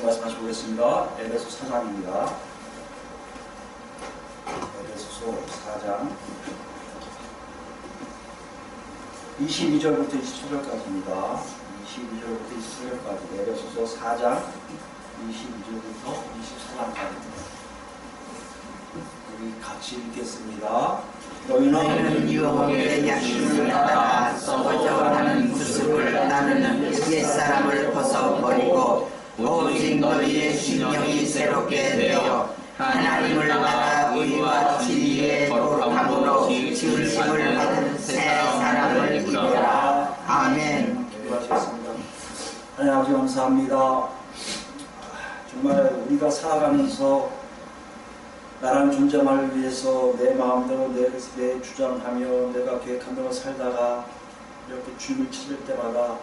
말씀하시고 보겠습니다. 에베소 4장입니다. 에베소서 4장 22절부터 27절까지입니다. 22절부터 27절까지 에베소서 4장 22절부터 24장까지입니다. 우리 같이 읽겠습니다. 너희는 유혹의 양심을 따라 썩어져 가는 구습을 나누는 옛사람을 벗어버리고 오직 너희의 심령이 새롭게 되어 하나님을 따라 의와 진리의 거룩함으로 지으심을 받은 새 사람을 입으라. 아멘. 기도하시겠습니다. 하나님 아버지 감사합니다. 정말 우리가 살아가면서 나라는 존재만을 위해서 내 마음대로 내 주장하며 내가 계획한 대로 살다가 이렇게 주님을 찾을 때마다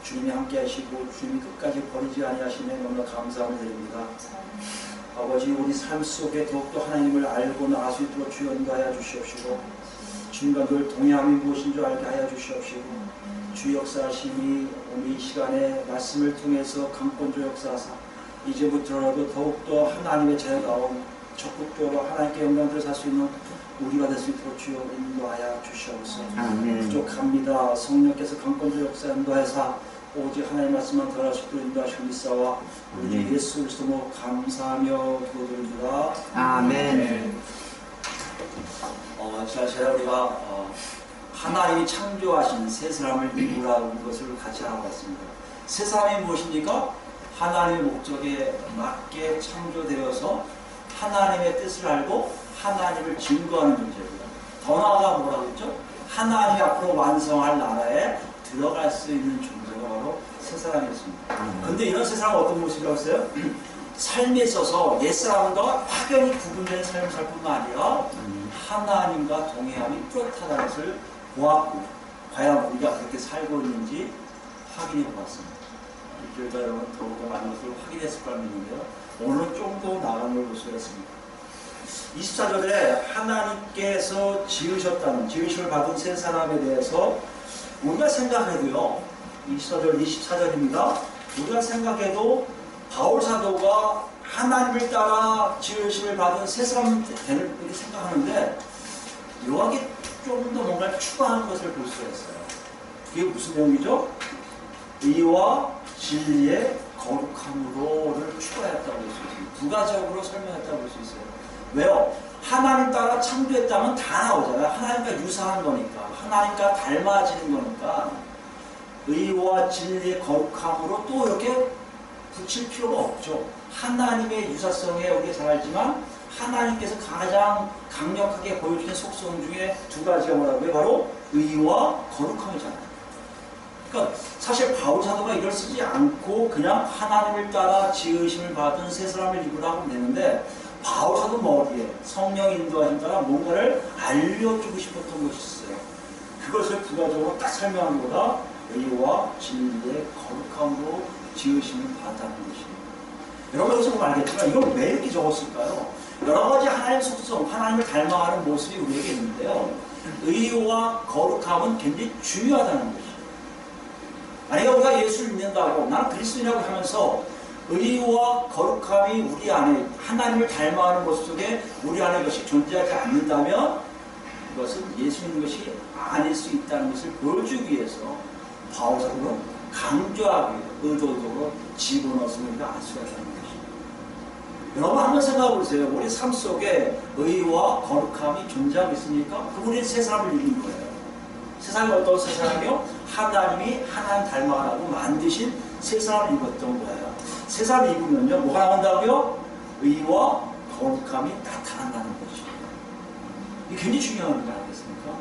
주님이 함께 하시고 주님이 끝까지 버리지 아니하시며 너무나 감사함을 드립니다. 아버지 우리 삶 속에 더욱더 하나님을 알고 나갈 수 있도록 주여 인도하여 주시옵시고 주님과 늘 동행함이 무엇인 줄 알게 하여 주시옵시고 주 역사하심이 오늘 이 시간에 말씀을 통해서 강권조 역사하사 이제부터라도 더욱더 하나님의 자녀다움 적극적으로 하나님께 영광을 살 수 있는 우리가 될 수 있도록 주여 인도하여 주시옵소서. 부족합니다. 성령께서 강권조 역사 인도하사 오직 하나님의 말씀만 전할 수 있도록 인도하시고 믿사와 우리 예수 그리스도로 감사하며 기도드립니다. 아멘. 지난주에 우리가 하나님이 창조하신 새 사람을 이루라는 것을 같이 알아봤습니다. 새 사람이 무엇입니까? 하나님의 목적에 맞게 창조되어서 하나님의 뜻을 알고 하나님을 증거하는 존재입니다. 더 나아가 뭐라고 했죠? 하나님이 앞으로 완성할 나라에 들어갈 수 있는 존재가 바로 새 사람이었습니다. 그런데 이런 새 사람은 어떤 모습이라고 했어요? 삶에 있어서 옛사람과 확연히 구분된 삶을 살 뿐만 아니라 하나님과 동행함이 뚜렷하다는 것을 보았고 과연 우리가 그렇게 살고 있는지 확인해 보았습니다. 일주일간 여러분 더욱더 많은 것을 확인했을 거라 믿는데요. 오늘은 좀 더 나아간 걸 볼 수가 있습니다. 24절에 하나님께서 지으심을 받은 새 사람에 대해서 우리가 생각해도요. 24절, 24절입니다. 우리가 생각해도 바울 사도가 하나님을 따라 지으심을 받은 새 사람 되는 이렇게 생각하는데 여기에 좀 더 뭔가 추가한 것을 볼 수가 있어요. 그게 무슨 내용이죠? 의와 진리의 거룩함으로를 추가했다고 볼 수 있습니다. 부가적으로 설명했다고 볼 수 있어요. 왜요? 하나님 따라 창조했다면 다 나오잖아요. 하나님과 유사한 거니까. 하나님과 닮아지는 거니까. 의와 진리의 거룩함으로 또 이렇게 붙일 필요가 없죠. 하나님의 유사성에 우리가 잘 알지만 하나님께서 가장 강력하게 보여주는 속성 중에 두 가지가 뭐라고요? 바로 의와 거룩함이잖아요. 그러니까 사실 바울 사도가 이걸 쓰지 않고 그냥 하나님을 따라 지으심을 받은 새 사람을 입으라고 하면 되는데 바울 사도 어디에 성령 인도하심 따라 뭔가를 알려주고 싶었던 것이 있어요. 그것을 부가적으로 딱 설명한 것보다 의와 진리의 거룩함으로 지으심을 받았다는 것입니다. 여러분 보면 알겠지만 이걸 왜 이렇게 적었을까요? 여러 가지 하나님의 속성, 하나님을 닮아가는 모습이 우리에게 있는데요. 의와 거룩함은 굉장히 중요하다는 것입니다. 만약에 우리가 예수를 믿는다고 나는 그리스도인이라고 하면서 의와 거룩함이 우리 안에 하나님을 닮아가는 모습 속에 우리 안에 것이 존재하지 않는다면 그것은 예수 믿는 것이 아닐 수 있다는 것을 보여주기 위해서 바울 사도는 강조하기 위해서 의도적으로 집어넣어서 우리가 알 수가 있다는 것입니다. 여러분 한번 생각해 보세요. 우리 삶 속에 의와 거룩함이 존재하고 있습니까? 그럼 우리는 새 사람을 입은 거예요. 세상이 어떤 새 사람이요? 하나님이 하나님 닮아가라고 만드신 새 사람을 입었던 거예요. 새 사람을 입으면요, 뭐가 나온다고요? 의와 거룩함이 나타난다는 거죠. 이게 굉장히 중요한 거 아니겠습니까?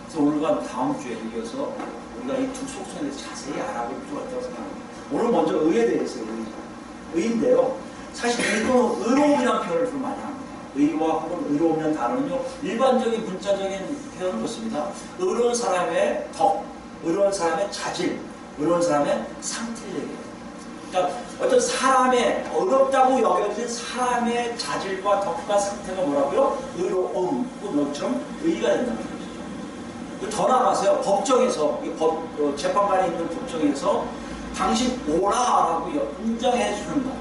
그래서 오늘과 다음 주에 이어서 우리가 이 두 속성에 대해서 자세히 알아볼 필요가 있다고 생각합니다. 오늘 먼저 의에 대해서 의인데요. 사실 의도 의로움이라는 표현을 좀 많이 합니다. 의와 혹은 의로움이라는 단어는요, 일반적인 문자적인 표현은 그렇습니다. 의로운 사람의 덕, 의로운 사람의 자질, 의로운 사람의 상태를 얘기해요. 그러니까 어떤 사람의 어렵다고 여겨진 사람의 자질과 덕과 상태가 뭐라고요? 의로움, 너처럼 의가 된다는 것이죠. 더 나아가서요, 법정에서, 재판관이 있는 법정에서 당신 오라라고 인정해 주는 것.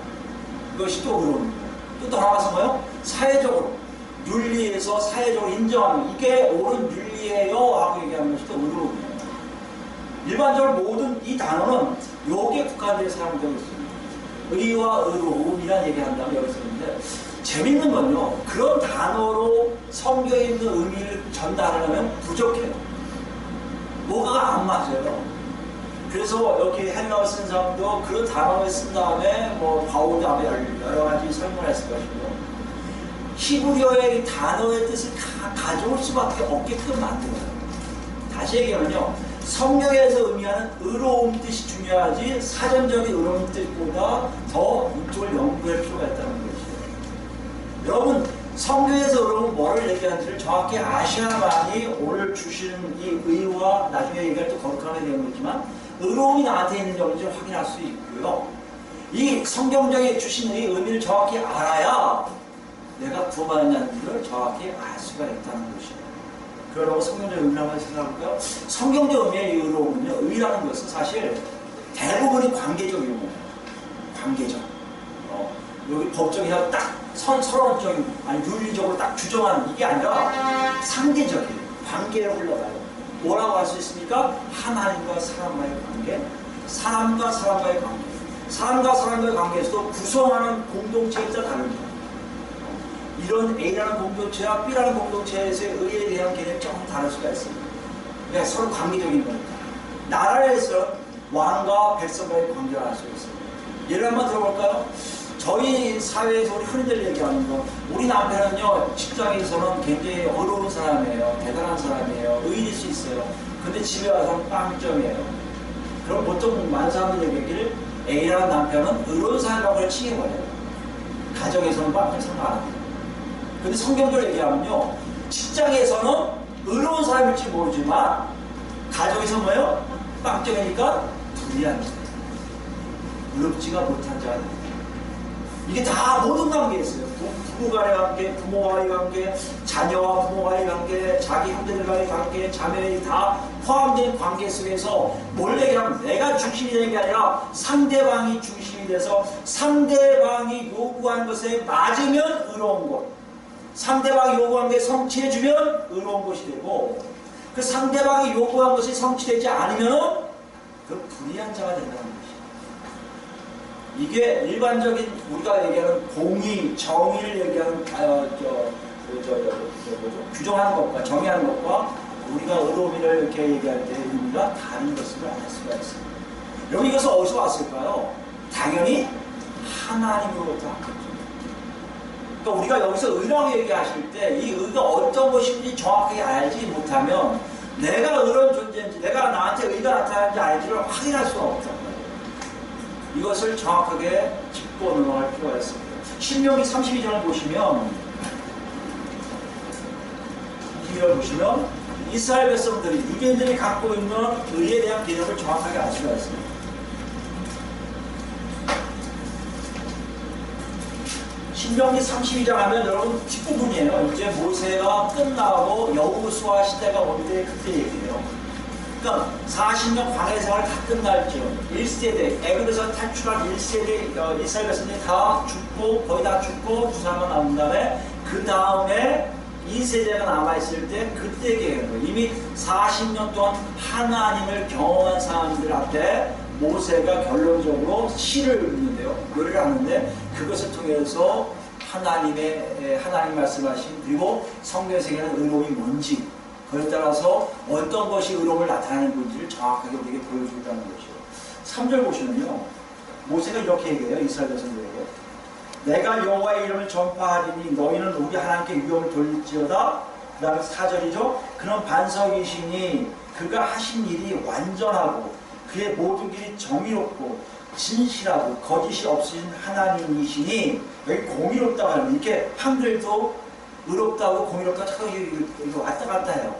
이것이 또 의로운 거예요. 또 나아가서 뭐요? 사회적으로, 윤리에서 사회적으로 인정하는, 이게 옳은 윤리예요 하고 얘기하는 것이 또 의로움이에요. 일반적으로 모든 이 단어는 여기에 국한되어 사용되고 있습니다. 의와 의로움이라는 얘기한다면 여기서 있는데, 재밌는 건요, 그런 단어로 성경에 있는 의미를 전달하려면 부족해요. 뭐가가 안 맞아요. 그래서 여기 헬라어 쓴 사람도 그 단어를 쓴 다음에 뭐 바울도 앞에 여러 가지 설명을 했을 것이고, 히브리어의 단어의 뜻을 가져올 수밖에 없게끔 만들어요. 다시 얘기하면요, 성경에서 의미하는 의로움 뜻이 중요하지 사전적인 의로움 뜻보다 더 이쪽을 연구할 필요가 있다는 것이에요. 여러분, 성경에서 의로움은 뭐를 얘기하는지를 정확히 아셔야만이 오늘 주시는 이 의와 나중에 얘기할 또 거룩함에 대한 거지만 의로움이 나한테 있는 영역을 확인할 수 있고요. 이 성경적인 주신 이 의미를 정확히 알아야 내가 구원받았냐는 정확히 알 수가 있다는 것이에요. 그러고 성경적 의미를 한번 생각해볼까요? 성경적 의미의 의로움은요, 의라는 것은 사실 대부분이 관계적 용어예요. 관계적. 여기 법적이나 딱 서론적인, 아니 윤리적으로 딱 규정하는 이게 아니라 상대적인 관계를 흘러가요. 뭐라고 할 수 있습니까? 하나님과 사람과의 관계, 사람과 사람과의 관계. 사람과 사람과의 관계에서도 구성하는 공동체에 따라 다릅니다. 이런 A라는 공동체와 B라는 공동체에서의 의에 대한 개념이 조금 다를 수가 있습니다. 그러니까 서로 관계적인 거니까. 나라에서 왕과 백성과의 관계를 알 수 있습니다. 예를 한번 들어볼까요? 저희 사회에서 우리 흔히들 얘기하는 거, 우리 남편은요, 직장에서는 굉장히 어려운 사람이에요. 대단한 사람이에요. 의리일 수 있어요. 근데 집에 와서는 빵점이에요. 그럼 보통 많은 사람들이 얘기를 A라는 남편은 의로운 사람이라고 칭해버려요. 가정에서는 빵점 생각 안 합니다. 근데 성경적으로 얘기하면요, 직장에서는 의로운 사람일지 모르지만 가정에서 뭐예요? 빵점이니까 불리한 자예요. 의롭지가 못한 자예요. 이게 다 모든 관계에 있어요. 부부간의 관계, 부모와의 관계, 자녀와 부모와의 관계, 자기 형제들과의 관계, 자매들이 다 포함된 관계 속에서 뭘 얘기하면 내가 중심이 되는 게 아니라 상대방이 중심이 돼서 상대방이 요구하는 것에 맞으면 의로운 것, 상대방이 요구한 게 성취해주면 의로운 것이 되고, 그 상대방이 요구한 것이 성취되지 않으면 그 불의한 자가 된다는 것이죠. 이게 일반적인 우리가 얘기하는 공의, 정의를 얘기하는 규정하는 것과 정의하는 것과 우리가 의로움을 이렇게 얘기할 때 의미가 다른 것을 알 수가 있습니다. 여러분, 이것은 어디서 왔을까요? 당연히 하나님으로부터 왔겠죠. 그러니까 우리가 여기서 의라고 얘기하실 때 이 의가 어떤 것인지 정확하게 알지 못하면 내가 의로운 존재인지, 내가 나한테 의가 나타나는지 알지를 확인할 수가 없단 말이에요. 이것을 정확하게 짚고 넘어갈 필요가 있습니다. 신명기 32장을 보시면, 이스라엘 백성들이, 유대인들이 갖고 있는 의에 대한 개념을 정확하게 알 수가 있습니다. 신명기 32장 하면 여러분 뒷부분이에요. 이제 모세가 끝나고 여호수아 시대가 올 때 그때 얘기해요. 그러니까 40년 광야 생활 다 끝날 즈음 1세대, 애굽에서 탈출한 1세대 이스라엘 백성들이 다 죽고, 거의 다 죽고 두 사람만 남은 다음에 그 다음에 2세대가 남아있을 때 그때 얘기하는 거예요. 이미 40년 동안 하나님을 경험한 사람들 앞에 모세가 결론적으로 시를 읽는데요. 노래를 하는데 그것을 통해서 하나님 말씀하신, 그리고 성경에서 얘기하는 의로움이 뭔지, 그에 따라서 어떤 것이 의로움을 나타내는 건지를 정확하게 우리에게 보여주겠다는 것이죠. 3절 보시면요, 모세가 이렇게 얘기해요. 이스라엘 백성들에게 내가 여호와의 이름을 전파하리니 너희는 우리 하나님께 위험을 돌릴지어다. 그 다음에 4절이죠. 그는 반석이시니 그가 하신 일이 완전하고 그의 모든 길이 정의롭고 진실하고 거짓이 없으신 하나님이시니, 여기 공의롭다고 하면 이렇게 한글도 의롭다고 공의롭다고 자꾸 이거 왔다 갔다 해요.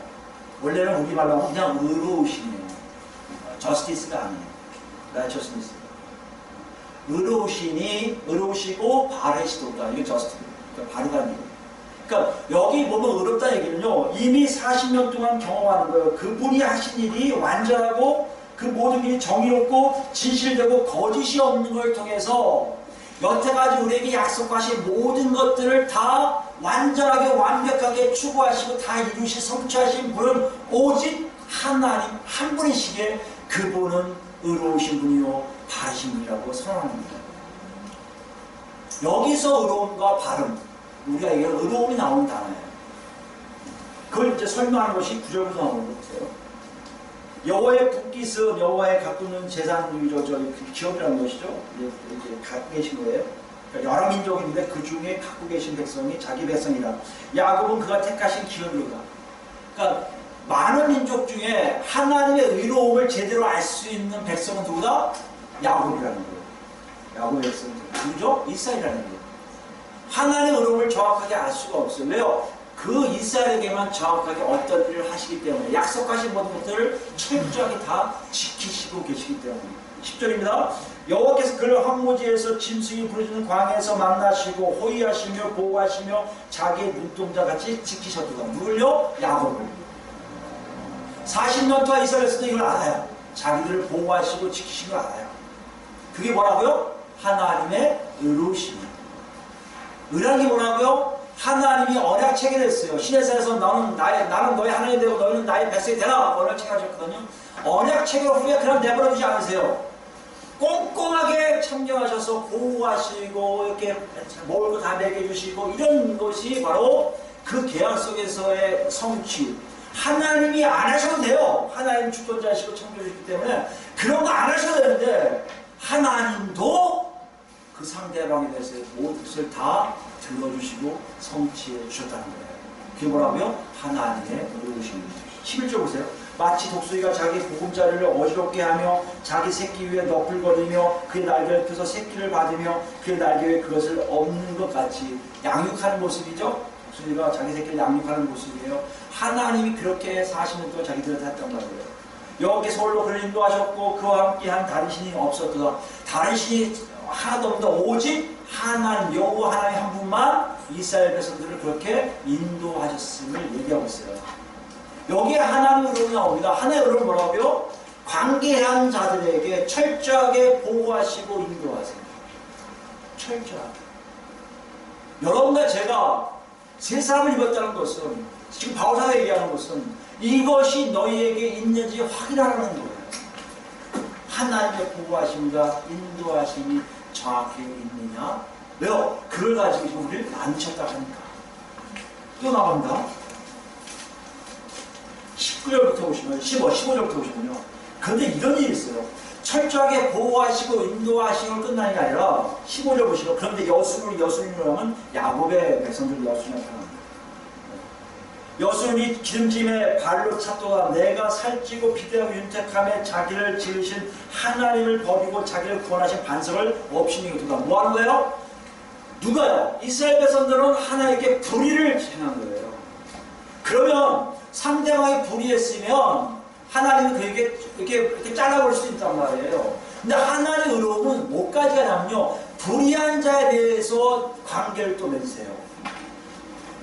원래는 우리말로 하면 그냥 의로우시네요. 저스티스가 아니에요. 라이처스니스. 의로우시니, 의로우시고 바르시도다. 이게 저스티스. 그러니까 바르다는 얘기예요. 그러니까 여기 보면 의롭다는 얘기는요, 이미 40년 동안 경험하는 거예요. 그분이 하신 일이 완전하고 그 모든 일이 정의롭고 진실되고 거짓이 없는 걸 통해서 여태까지 우리에게 약속하신 모든 것들을 다 완전하게 완벽하게 추구하시고 다 이루시 성취하신 분은 오직 하나님 한 분이시기에 그분은 의로우신 분이요 바르신 분이라고 선언합니다. 여기서 의로움과 바름, 우리가 이게 의로움이 나오는 단어예요. 그걸 이제 설명하는 것이 9절부터 나오는 거 보세요. 여호와의 붓깃은 여호와의 가꾸는 재산이죠. 기업이라는 것이죠. 이제 갖고 계신 거예요. 그러니까 여러 민족인데 그 중에 갖고 계신 백성이 자기 백성이라. 야곱은 그가 택하신 기업이다. 그러니까 많은 민족 중에 하나님의 의로움을 제대로 알 수 있는 백성은 누구다? 야곱이라는 거예요. 야곱의 백성은 누구죠? 이스라엘이라는 거예요. 하나님의 의로움을 정확하게 알 수가 없어요. 왜요? 그 이스라엘에게만 정확하게 어떤 일을 하시기 때문에 약속하신 모든 것들을 철저하게 다 지키시고 계시기 때문에 10절입니다. 여호와께서 그를 황무지에서 짐승이 부르짖는 광야에서 만나시고 호위하시며 보호하시며 자기의 눈동자같이 지키셨도다. 누굴요? 야곱을. 40년 동안 이스라엘에서도 이걸 알아요. 자기들을 보호하시고 지키신 걸 알아요. 그게 뭐라고요? 하나님의 의로우심이에요. 의라는 게 뭐라고요? 하나님이 언약 체결했어요. 시내산에서 나는 너의 하나님 되고 너희는 나의 백성이 되라. 언약 체결하셨거든요. 언약 체결 후에 그냥 내버려두지 않으세요. 꼼꼼하게 참견하셔서 보호하시고 이렇게 먹을 거 다 먹여주시고 이런 것이 바로 그 계약 속에서의 성취. 하나님이 안 하셔도 돼요. 하나님 주권자이시고 창조주시기 때문에 그런 거 안 하셔도 되는데 하나님도 그 상대방에 대해서 모든 것을 다 들어주시고 성취해 주셨다는 거예요. 그게 뭐라고요? 하나님의 의로우십니다. 11절 보세요. 마치 독수리가 자기 보금자리를 어지럽게 하며 자기 새끼 위에 너풀거리며 그의 날개를 펴서 새끼를 받으며 그의 날개 위에 그것을 없는 것 같이 양육하는 모습이죠. 독수리가 자기 새끼를 양육하는 모습이에요. 하나님이 그렇게 40년 동안 자기들을 했단 말이에요. 여호와께서 홀로 그를 인도하셨고 그와 함께한 다른 신이 없었도다. 다른 신이 하나도 없는데 오직 하나님 여호와 하나님 한 분만 이스라엘 백성들을 그렇게 인도하셨음을 얘기하고 있어요. 여기에 하나님의 의로움이 나옵니다. 하나님의 의로움은 뭐라고요? 관계한 자들에게 철저하게 보호하시고 인도하세요. 철저하게. 여러분과 제가 새 사람을 입었다는 것은 지금 바울사가 얘기하는 것은 이것이 너희에게 있는지 확인하라는 거예요. 하나님의 보호하심과 인도하심이 정확히 있느냐? 왜요? 그걸 가지고 지금 우리를 만지셨다고 하니까. 또 나갑니다. 19절부터 보시면, 15절부터 보시면요. 그런데 이런 일이 있어요. 철저하게 보호하시고 인도하시고 끝나는 게 아니라 15절 보시면 그런데 여순이라고 하면 야곱의 백성들 여순이 나타납니다. 여순이 기름짐에 발로 찼도다. 내가 살찌고 비대하고 윤택함에 자기를 지으신 하나님을 버리고 자기를 구원하신 반석을 없이는 이도다. 뭐 하는 거예요? 누가요? 이스라엘 백성들은 하나님께 불의를 행한 거예요. 그러면 상대방이 불의했으면 하나님은 그에게 이렇게 잘라버릴 수 있단 말이에요. 근데 하나님의 의로움은 뭐까지 가냐면요. 불의한 자에 대해서 관계를 또 맺으세요.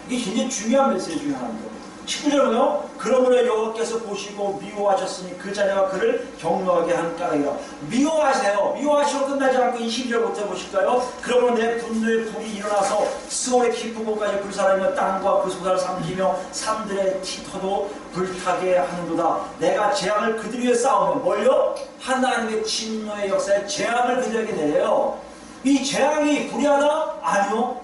이게 굉장히 중요한 메시지 중에 하나입니다. 19절은요. 그러므로 여호와께서 보시고 미워하셨으니 그 자녀가 그를 경노하게 한 까닭이라. 미워하세요. 미워하시고 끝나지 않고 22절부터 보실까요? 그러므로 내 분노의 불이 일어나서 스올의 깊은 곳까지 불사르며 땅과 그 소사를 삼키며 산들의 터도 불타게 하는도다. 내가 재앙을 그들 위에 쌓으며 뭘요? 하나님의 진노의 역사에 재앙을 그들에게 내려요. 이 재앙이 불의하다? 아니요.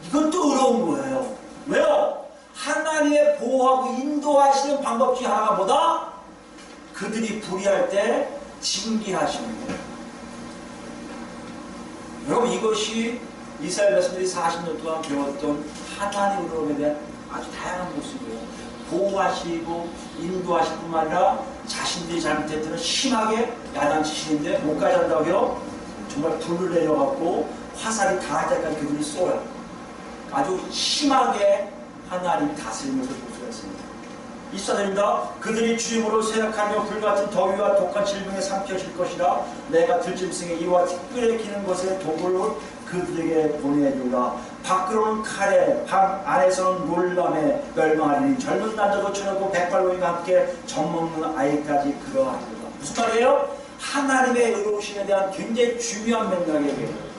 이건 또 의로운 거예요. 왜요? 하나님의 보호하고 인도하시는 방법 중에 하나가 뭐다? 그들이 불의할 때 징계하시는 거예요. 여러분 이것이 이스라엘 백성들이 40년 동안 배웠던 하나님의 의로움에 대한 아주 다양한 모습이에요. 보호하시고 인도하실 뿐만 아니라 자신들이 잘못할 때는 심하게 야단치시는데 못까지 한다고요? 정말 불을 내려갖고 화살이 닿을 때까지 그들을 쏘아요. 아주 심하게 하나님이 다스리면서 볼 수가 있습니다. 24절입니다. 그들이 주임으로 쇠약하며 불같은 더위와 독한 질병에 삼켜질 것이라. 내가 들짐승의 이와 티끌에 기는 것에 독을 그들에게 보내주라. 밖으로는 칼에 방 안에서는 놀람에 멸망하리니 젊은 남자도 처녀고 백발노인과 함께 젖먹는 아이까지 그러하리라. 무슨 말이에요? 하나님의 의로우심에 대한 굉장히 중요한 맥락이에요.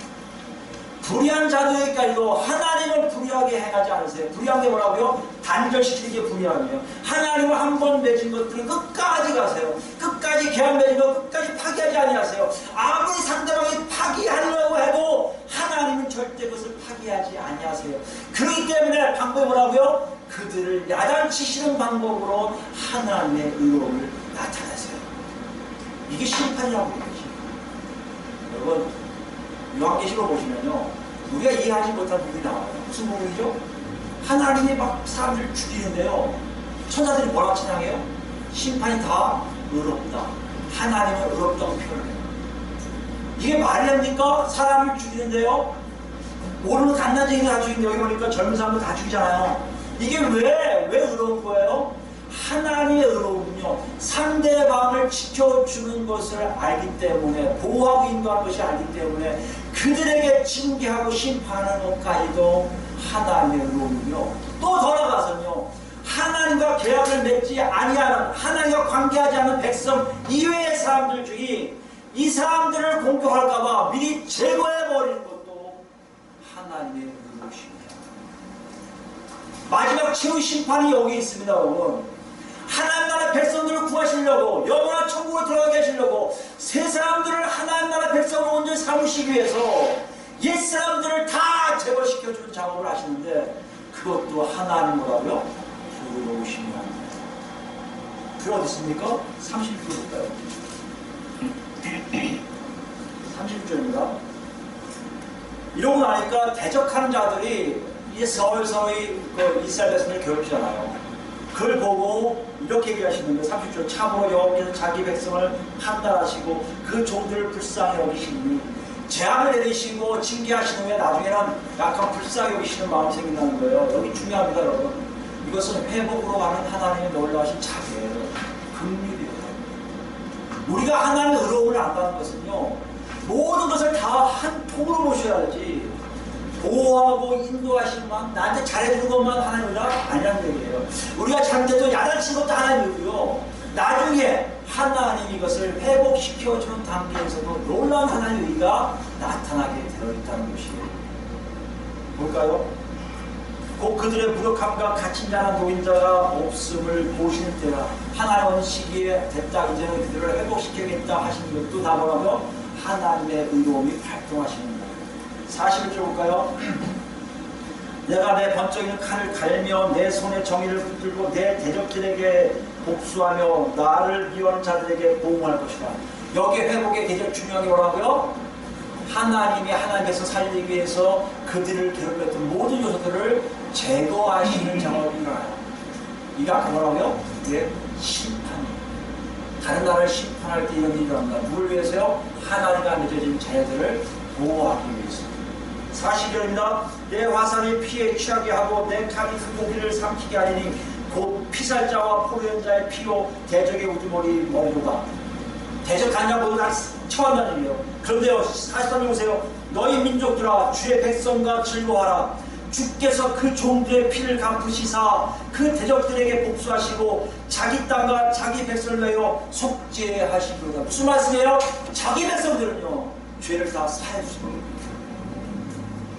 불의한 자들에게까지도 하나님을 불의하게 행하지 않으세요. 불의한 게 뭐라고요? 단절시키는 게 불의함이에요. 하나님을 한 번 맺은 것들은 끝까지 가세요. 끝까지 계약 맺은 것 끝까지 파기하지 아니하세요. 아무리 상대방이 파기하려고 해도 하나님은 절대 그것을 파기하지 아니하세요. 그렇기 때문에 방법이 뭐라고요? 그들을 야단치시는 방법으로 하나님의 의로움을 나타내세요. 이게 심판이라고 얘기죠. 여러분, 요한계시록 보시면요, 우리가 이해하지 못한 부분이 나와요. 무슨 부분이죠? 하나님이 막 사람들을 죽이는데요, 천사들이 뭐라고 찬양해요? 심판이 다 의롭다. 하나님은 의롭다고 표현해요. 이게 말이 됩니까? 사람을 죽이는데요, 모르는 갓난쟁이를 다 죽이는데, 여기 보니까 젊은 사람들 다 죽이잖아요. 이게 왜 의로운 거예요? 하나님의 의로움은요, 상대방을 지켜주는 것을 알기 때문에, 보호하고 인도하는 것이 알기 때문에 그들에게 징계하고 심판하는 것까지도 하나님의 의로움이요. 또 더 나아가서는요, 하나님과 계약을 맺지 아니하는, 하나님과 관계하지 않은 백성 이외의 사람들 중에 이 사람들을 공격할까봐 미리 제거해버리는 것도 하나님의 의로우십니다. 마지막 최후 심판이 여기 있습니다, 여러분. 하나님 나라 백성들을 구하시려고, 영원한 천국으로 들어가게 하시려고 새 사람들을 하나님 나라 백성으로 온전히 삼으시기 위해서 옛 사람들을 다 제거시켜주는 작업을 하시는데, 그것도 하나님 뭐라고요? 의로우시며 합니다. 그 어디 있습니까? 30절 볼까요? 30절입니다. 이러고 나니까 대적하는 자들이 이제 서서히 이스라엘 백성을 괴롭히잖아요. 그걸 보고 이렇게 얘기하시는데, 30절, 참으로 여호와께서 자기 백성을 판단하시고 그 종들을 불쌍히 여기시니 재앙을 내리시고 징계하시는 후에 나중에는 약간 불쌍히 여기시는 마음이 생긴다는 거예요. 여기 중요합니다, 여러분. 이것은 회복으로 가는 하나님의 놀라우신 자비예요. 긍휼이에요. 우리가 하나님의 의로움을 안다는 것은요, 모든 것을 다 한 통으로 보셔야지, 보호하고 인도하시면 나한테 잘해주는 것만 하나님이라 아니라는 얘기예요. 우리가 잘못해도 야단친 것도 하나님이고요, 나중에 하나님 이것을 회복시켜주는 단계에서도 놀라운 하나님의 의가 나타나게 되어 있다는 것이에요. 볼까요? 곧 그들의 무력함과 갇힌 자나 노인자가 없음을 보시는 때라 하나님은 시기에 됐다, 이제는 그들을 회복시키겠다 하시는 것도 다 뭐라고요? 하나님의 의로움이 활동하시는 거예요. 41절 볼까요? 내가 내 번쩍이는 칼을 갈며 내 손에 정의를 붙들고 내 대적들에게 복수하며 나를 미워하는 자들에게 보응할 것이다. 여기 회복의 계절 중요한 게 뭐라고요? 하나님이 하나님께서 살리기 위해서 그들을 괴롭혔던 모든 요소들을 제거하시는 작업이 일어나요. 이게 아까 뭐라고요? 이게 심판이에요. 다른 나라를 심판할 때 이런 일이 일어납니다. 누굴 위해서요? 하나님과 맺어진 자녀들을 보호하기 위해서. 40절입니다. 내 화살이 피에 취하게 하고 내 칼이 그 고기를 삼키게 하리니 곧 피살자와 포로연자의 피로 대적의 우두머리 머리로다. 대적하냐 모두 다 처한다는 얘기예요. 그런데요, 43절 보세요. 너희 민족들아, 주의 백성과 즐거워하라. 주께서 그 종들의 피를 갚으시사 그 대적들에게 복수하시고 자기 땅과 자기 백성을 위하여 속죄하시리로다. 무슨 말씀이에요? 자기 백성들은요, 죄를 다 사해주시고,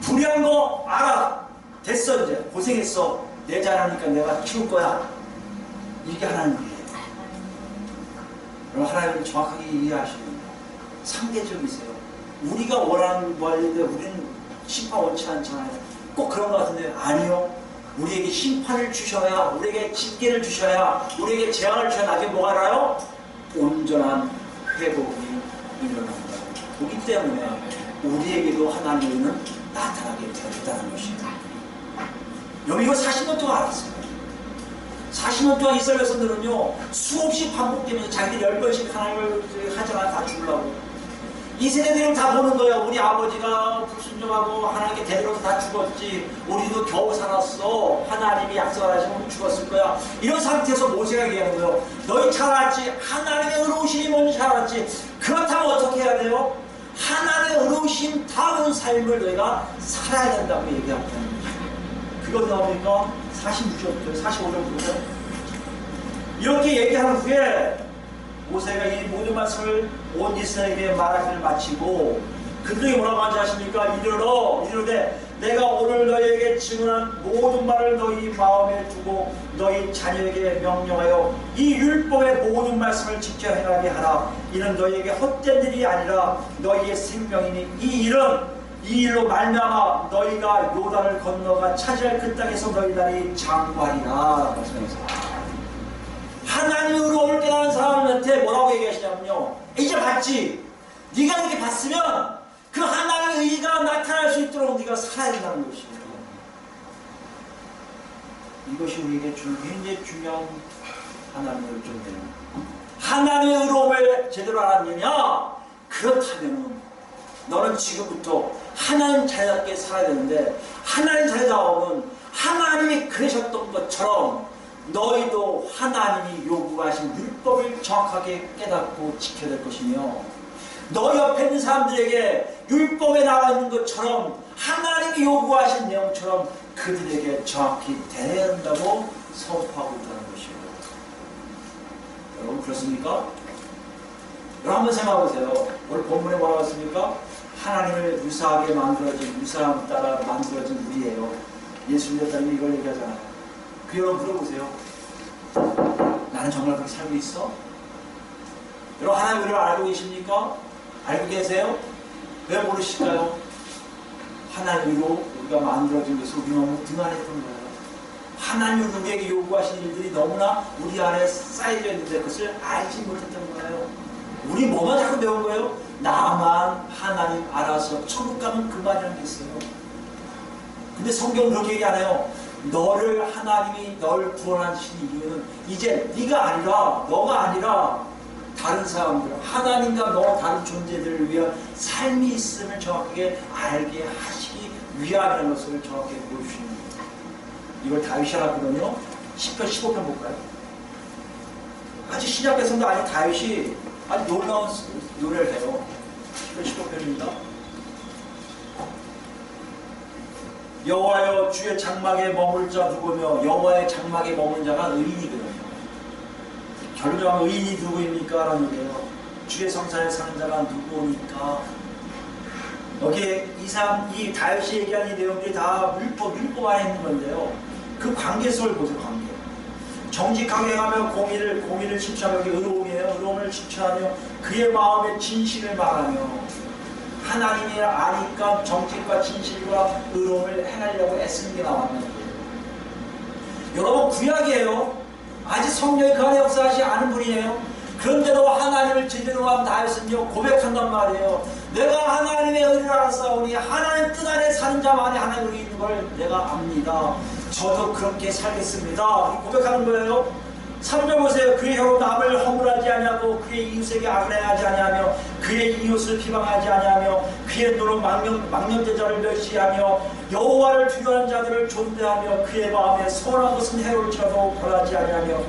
불의한 거 알아. 됐어, 이제 고생했어. 내 자라니까 내가 키울 거야. 이게 하나님이에요. 여러분, 하나님을 정확하게 이해하시는 상대적이세요. 우리가 원하는 말인데 우리는 심판 원치 않잖아요. 꼭 그런 것 같은데 아니요. 우리에게 심판을 주셔야, 우리에게 징계를 주셔야, 우리에게 재앙을 주셔야 나중에 뭐가 알아요? 온전한 회복이 일어납니다. 그렇기 때문에 우리에게도 하나님의 의는 나타나게 되었다는 것입니다. 여기 이거 40년 동안 알았어요. 40년 동안 이스라엘 백성들은요, 수없이 반복되면서 자기들 10번씩 하나님을 하잖아, 다 죽으려고. 이 세대들은 다 보는 거야. 우리 아버지가 불순종하고 하나님께 대들어서 다 죽었지. 우리도 겨우 살았어. 하나님이 약속을 하시면 우리 죽었을 거야. 이런 상태에서 모세가 얘기하는 거예요. 너희 잘 알았지? 하나님의 의로우심이 뭔지 잘 알았지? 그렇다면 어떻게 해야 돼요? 하나님의 의로우심 다운 삶을 너희가 살아야 된다고 얘기하는 거예요. 그거 나오니까 46절부터 45절부터 이렇게 얘기한 후에 모세가 이 모든 말씀을 온 이스라엘에게 말하기를 마치고 그들이 뭐라고 하지 아십니까? 이르되 내가 오늘 너희에게 증언한 모든 말을 너희 마음에 두고 너희 자녀에게 명령하여 이 율법의 모든 말씀을 지켜 행하게 하라. 이는 너희에게 헛된 일이 아니라 너희의 생명이니 이 일로 말미암아 너희가 요단을 건너가 차지할 그 땅에서 너희들이 장구하리라. 말씀하셨습니다. 하나님의 의로움을 깨달은 사람한테 뭐라고 얘기하시냐면요, 이제 봤지? 네가 이렇게 봤으면 그 하나님의 의가 나타날 수 있도록 네가 살아야 된다는 것이에요. 이것이 우리에게 굉장히 중요한 하나님의 요점이에요. 하나님의 의로움을 제대로 알았느냐? 그렇다면 너는 지금부터 하나님 자녀답게 살아야 되는데, 하나님 자녀다움은 하나님이 그러셨던 것처럼 너희도 하나님이 요구하신 율법을 정확하게 깨닫고 지켜야 될 것이며, 너 옆에 있는 사람들에게 율법에 나와 있는 것처럼 하나님이 요구하신 내용처럼 그들에게 정확히 대해야 한다고 선포하고 있다는 것이에요. 여러분 그렇습니까? 여러분 한번 생각해 보세요. 오늘 본문에 뭐라고 했습니까? 하나님을 유사하게 만들어진, 유사함 따라 만들어진 우리예요. 예수님의 따름이 이걸 얘기하잖아요. 그 여러분 물어보세요. 나는 정말 그렇게 살고 있어? 여러분 하나님 우리를 알고 계십니까? 알고 계세요? 왜 모르실까요? 하나님으로 우리가 만들어진 것을 우리 너무 등한했던 거예요. 하나님이 우리에게 요구하신 일들이 너무나 우리 안에 쌓여져 있는데 그것을 알지 못했던 거예요. 우리 뭐만 자꾸 배운 거예요? 나만 하나님 알아서 천국 가면 그만이라는 게 있어요. 근데 성경은 그렇게 얘기 안 해요. 너를 하나님이 널 구원하신 이유는 이제 네가 아니라, 너가 아니라 다른 사람들, 하나님과 너 다른 존재들을 위한 삶이 있음을 정확하게 알게 하시기 위함이라는 것을 정확하게 보여주시는 거예요. 이걸 다윗이 알았거든요. 10편 15편 볼까요? 아주 신약 백성도 아닌 다윗이 아주 놀라운 노래를 해요. 10편 15편입니다. 여호와여 주의 장막에 머물 자 누구며, 여호와의 장막에 머문 자가 의인이거든요. 결정하면 의인이 누구입니까? 라는 얘기예요. 주의 성산에 사는 자가 누구입니까? 여기에 이 다윗이 얘기한 이 내용들이 다 율법 안에 있는 건데요. 그 관계 속을 보세요. 관계. 정직하게 행하며 공의를 실천하며, 여기 의로움이에요. 의로움을 실천하며 그의 마음에 진실을 말하며, 하나님이 아니까 정직과 진실과 의로움을 행하려고 애쓰는 게 나왔는 거예요. 여러분 구약이에요. 아직 성령이 그 안에 역사하지 않은 분이에요. 그런데도 하나님을 제대로 한 다윗은요 고백한단 말이에요. 내가 하나님의 의를 알았사오니 하나님 뜻 안에 사는 자만이 하나님의 의에 있는 걸 내가 압니다. 저도 그렇게 살겠습니다. 고백하는 거예요. 3절 보세요. 그의 혀로 남을 허물하지 아니하고 그의 이웃에게 악을 행하지 아니하며 그의 이웃을 비방하지 아니하며 그의 눈으로 망령죄자를 멸시하며 여호와를 두려워하는 자들을 존대하며 그의 마음에 선한 것은 해로울지라도 벌하지 아니하며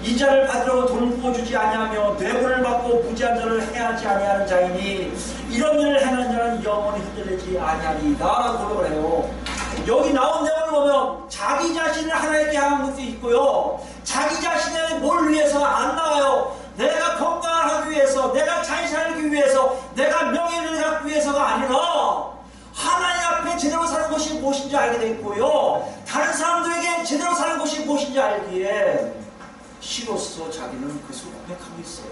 이 자를 받으려고 돈을 부어주지 아니하며 뇌물을 받고 무지한 자를 해하지 아니하는 자이니 이런 일을 행하는 자는 영원히 흔들리지 아니하리이다 라고 고백을 해요. 여기 나온 내용을 보면 자기 자신을 하나님께 향한 것도 있고요, 자기 자신의 뭘 위해서가 안 나와요. 내가 건강을 하기 위해서, 내가 잘 살기 위해서, 내가 명예를 갖기 위해서가 아니라 하나님 앞에 제대로 사는 것이 무엇인지 알게 되겠고요, 다른 사람들에게 제대로 사는 것이 무엇인지 알기에 시로써 자기는 그것을 고백하고 있어요.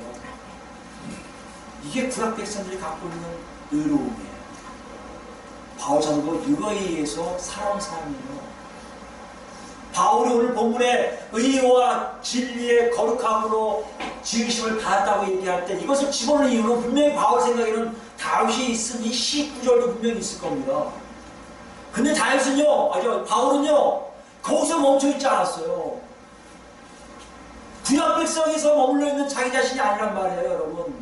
이게 구약 백성들이 갖고 있는 의로움이에요. 바울 사도도 이거에 의해서 살아온 사람이에요. 바울이 오늘 본문에 의와 진리의 거룩함으로 지으심을 받았다고 얘기할 때 이것을 집어넣은 이유는 분명히 바울 생각에는 다윗이 쓴 이 19절도 분명히 있을 겁니다. 근데 바울은요 거기서 멈춰있지 않았어요. 구약 백성에서 머물러 있는 자기 자신이 아니란 말이에요. 여러분,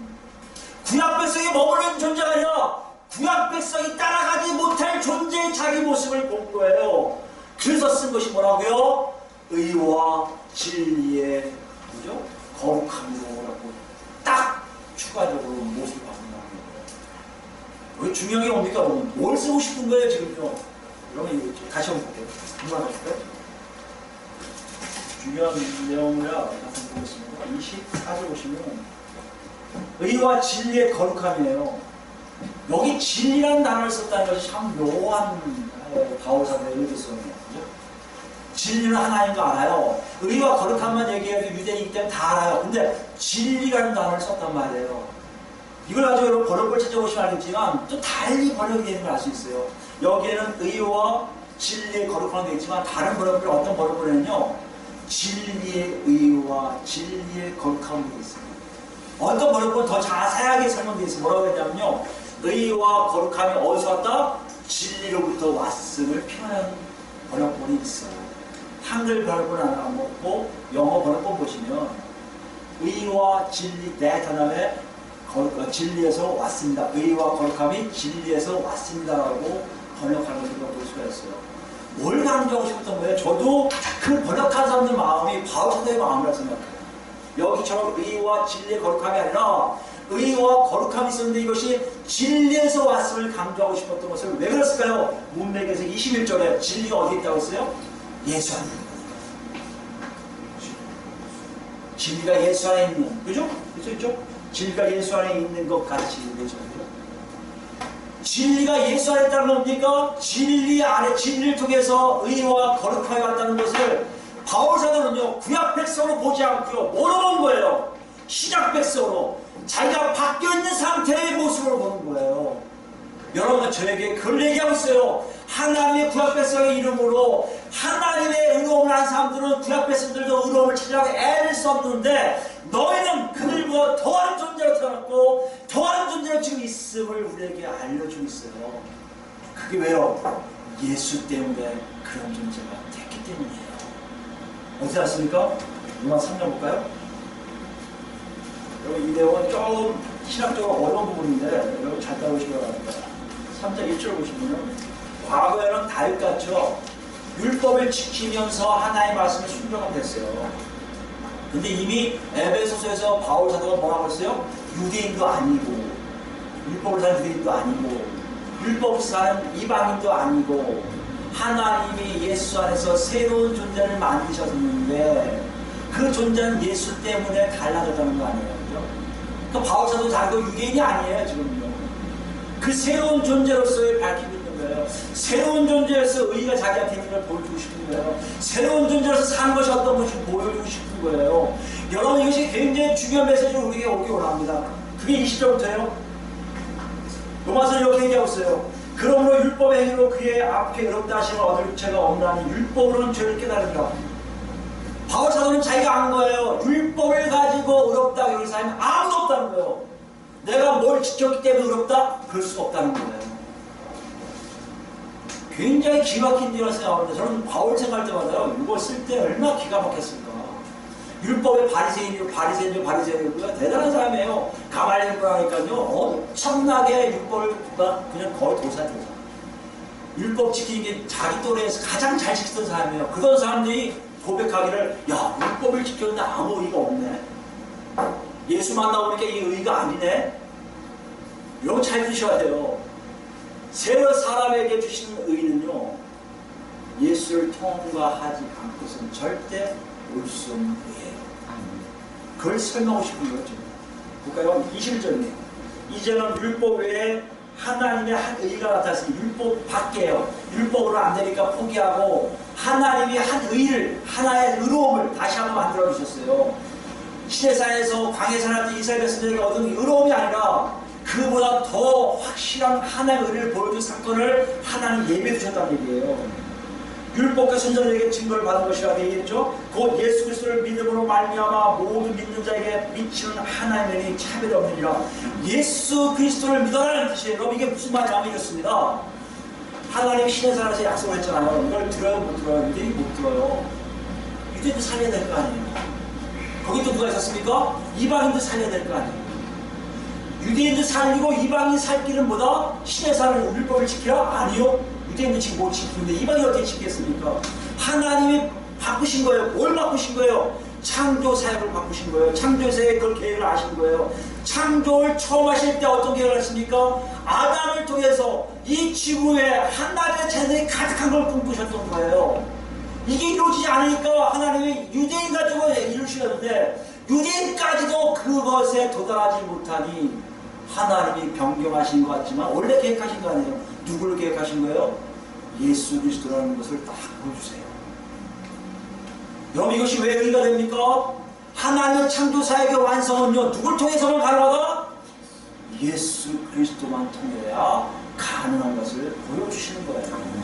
구약 백성에 머물러 있는 존재가 아니라 구약 백성이 따라가지 못할 존재의 자기 모습을 본 거예요. 그래서 쓴 것이 뭐라고요? 의와 진리의 뭐죠? 거룩함이라고 딱 추가적으로 모습을 바꾼다는 거예요. 여기 중요한 게 뭡니까? 뭘 쓰고 싶은 거예요 지금요? 여러분 다시 한번 볼게요. 한번 하실까요? 중요한 내용을 한번 보겠습니다. 24절 보시면 의와 진리의 거룩함이에요. 여기 진리라는 단어를 썼다는 것이 참 묘한 바울 사도의 의도성이에요. 진리는 하나인 거 알아요. 의와 거룩함만 얘기해도 유대인이기 때문에 다 알아요. 근데 진리라는 단어를 썼단 말이에요. 이걸 가지고 여러분 번역을 찾아보시면 알겠지만 또 달리 번역이 되는 걸 알 수 있어요. 여기에는 의와 진리의 거룩함이 되어 있지만 다른 번역을 어떤 번역을 했냐면요, 진리의 의와 진리의 거룩함이 되어 있어요. 어떤 번역은 더 자세하게 설명되어 있어요. 뭐라고 했냐면요, 의와 거룩함이 어디서 왔다? 진리로부터 왔음을 표현하는 번역본이 있어요. 한글 번역본 안 먹고 영어 번역본 보시면 의와 진리 대 다음에 진리에서 왔습니다. 의와 거룩함이 진리에서 왔습니다라고 번역하는 것을 볼 수가 있어요. 뭘 강조하고 싶었던 거예요? 저도 그 번역한 사람들 마음이 바울 사도의 마음이라고 생각해요. 여기처럼 의와 진리의 거룩함이 아니라 의와 거룩함이 있었는데 이것이 진리에서 왔음을 강조하고 싶었던 것을 왜 그랬을까요? 문맥에서 21절에 진리가 어디 있다고 했어요? 예수 안에 있는 거니까. 진리가 예수 안에 있는, 그죠? 그죠? 진리가 예수 안에 있는 것 같이 되죠. 진리가 예수 안에 있다는 겁니까? 진리 안에, 진리를 통해서 의와 거룩함이 왔다는 것을 바울 사도는요, 구약 백성으로 보지 않고요, 뭐로 본 거예요? 신약 백성으로, 자기가 바뀌어있는 상태의 모습으로 보는 거예요. 여러분, 저에게 그걸 얘기하고 있어요. 하나님의 구약 백성의 이름으로 하나님의 의로움을 한 사람들은 구약 백성들도 의로움을 찾으려고 애를 썼는데, 너희는 그들보다 더한 존재로 태어났고 더한 존재로 지금 있음을 우리에게 알려주고 있어요. 그게 왜요? 예수 때문에 그런 존재가 됐기 때문이에요. 어디 났습니까? 로마 3장 볼까요? 여러분, 이 내용은 좀 신학적으로 어려운 부분인데 여러분 잘 따라오시기 바랍니다. 3장 1절 보시면, 과거에는 다윗같이 율법을 지키면서 하나님의 말씀을 순종하면 됐어요. 근데 이미 에베소서에서 바울 사도가 뭐라고 했어요? 유대인도 아니고, 율법을 사는 유대인도 아니고, 율법 사는 이방인도 아니고, 하나님이 예수 안에서 새로운 존재를 만드셨는데 그 존재는 예수 때문에 달라졌다는 거 아니에요? 그죠? 그러니까 바울 사도 자기도 유대인이 아니에요, 지금요. 그 새로운 존재로서의 밝히고 있는 거예요. 새로운 존재에서 의가 자기한테 있는 걸 보여주고 싶은 거예요. 새로운 존재로서 사는 것이 어떤 것인지 보여주고 싶은 거예요. 여러분, 이것이 굉장히 중요한 메시지를 우리에게 오기 원합니다. 그게 20절부터예요. 로마서는 이렇게 얘기하고 있어요. 그러므로 율법의 행위로 그의 앞에 의롭다 하심을 얻을 죄가 없나니 율법으로는 죄를 깨달으리라. 바울 사도는 자기가 안 거예요. 율법을 가지고 의롭다 여기 사람이 아무도 없다는 거예요. 내가 뭘 지켰기 때문에 의롭다? 그럴 수가 없다는 거예요. 굉장히 기막힌 일이라고 생각합니다. 저는 바울 생각할 때마다요, 이걸 쓸 때 얼마나 기가 막혔을까. 율법의 바리새인이고요. 대단한 사람이에요. 가말리엘 거라니까요. 엄청나게 율법을 그냥 거의 도사. 율법 지키는 게 자기 또래에서 가장 잘 지키던 사람이에요. 그런 사람들이 고백하기를, 야, 율법을 지켰는데 아무 의의가 없네. 예수 만나보니까 이 의의가 아니네. 이런 거 잘 드셔야 돼요. 새로 사람에게 주시는 의의는요, 예수를 통과하지 않고서는 절대 올 수 없는 의의예요. 그걸 설명하고 싶은 거죠. 볼까요? 21절이네요. 이제는 율법 외에 하나님의 한 의의가 나타났으니 율법 밖에요. 율법으로 안 되니까 포기하고 하나님이 한 의의를, 하나의 의로움을 다시 한번 만들어 주셨어요. 시내산에서 광야 살았던 이스라엘 백성들에게 얻은 의로움이 아니라 그보다 더 확실한 하나님의 의를 보여준 사건을 하나님 예비해 주셨다는 얘기예요. 율법과 선지자들에게 증거를 받은 것이라고 얘기했죠. 곧 예수 그리스도를 믿음으로 말미암아 모든 믿는 자에게 미치는 하나님의 은혜이 차별이 없느니라. 예수 그리스도를 믿어라는 뜻이에요. 여러분, 이게 무슨 말이냐면 이렇습니다. 하나님 시내산에서 약속을 했잖아요. 이걸 들어요, 못 들어요? 유대인이 못 들어요. 유대인도 살려야 될 거 아니에요. 거기 또 누가 있었습니까? 이방인도 살려야 될 거 아니에요. 유대인도 살리고 이방인 살 길은 뭐다? 시내산을 율법을 지키라? 아니요. 유대인도 지금 못 지키는데 이방인이 어떻게 지키겠습니까? 하나님이 바꾸신 거예요. 뭘 바꾸신 거예요? 창조 사역을 바꾸신 거예요. 창조세에 그 계획을 하신 거예요. 창조를 처음 하실 때 어떤 계획을 하십니까? 아담을 통해서 이 지구에 하나님의 자녀들이 가득한 걸 꿈꾸셨던 거예요. 이게 이루어지지 않으니까 하나님이 유대인 가지고 이루시는데 유대인까지도 그것에 도달하지 못하니 하나님이 변경하신 것 같지만 원래 계획하신 거 아니에요. 누구를 계획하신 거예요? 예수 그리스도라는 것을 딱 보여주세요. 여러분 이것이 왜 의의가 됩니까? 하나님의 창조사역의 완성은요 누굴 통해서만 가능하다? 예수 그리스도만 통해야 가능한 것을 보여주시는 거예요.